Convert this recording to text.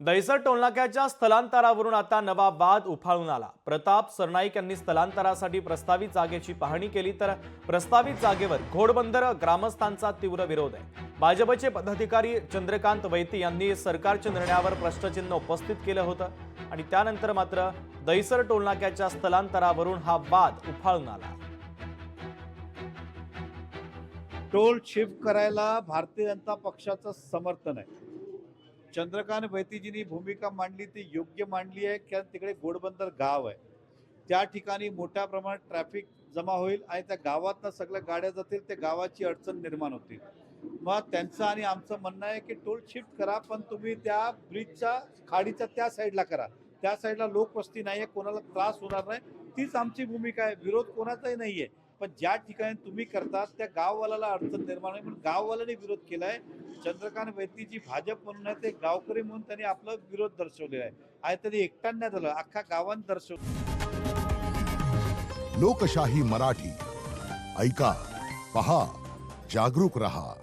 दहिसर टोलनाक्याच्या स्थलांतरावरून आता नवा वाद उफाळून आला। प्रताप सरनाईक यांनी स्थलांतरासाठी प्रस्तावित जागेची पाहणी केली, तर प्रस्तावित जागेवर घोडबंदर ग्रामस्थांचा तीव्र विरोध आहे। भाजपचे पदाधिकारी चंद्रकांत वैती यांनी सरकारच्या निर्णयावर प्रश्नचिन्ह उपस्थित केलं होतं आणि त्यानंतर मात्र दहिसर टोलनाक्याच्या स्थलांतरावरून हा वाद उफाळून आला। टोल शिफ्ट करायला भारतीय जनता पक्षाचं समर्थन आहे। चंद्रकांत वैतीजींनी भूमिका मांडली ती योग्य मांडली आहे, कारण तिकडे घोडबंदर गाव आहे, त्या ठिकाणी मोठ्या प्रमाणात ट्रॅफिक जमा होईल आणि त्या गावातनं सगळ्या गाड्या जातील, त्या गावाची अडचण निर्माण होतील। मग त्यांचं आणि आमचं म्हणणं आहे की टोल शिफ्ट करा, पण तुम्ही त्या ब्रिजच्या खाडीच्या त्या साईडला करा, त्या साईडला लोकवस्ती नाही आहे, कोणाला त्रास होणार नाही, तीच आमची भूमिका आहे। विरोध कोणाचाही नाही आहे, पण ज्या ठिकाणी तुम्ही करतात त्या गाववाल्याला अडचण निर्माण आहे म्हणून गाववाल्यांनी विरोध केलाय। चंद्रकांत वैतीजी भाजप म्हणून आहे, ते गावकरी म्हणून त्यांनी आपला विरोध दर्शवलेला आहे आणि त्यांनी एकट्याने नाही झालं, अख्खा गावाने दर्शवलं। लोकशाही मराठी ऐका, पहा, जागरूक रहा।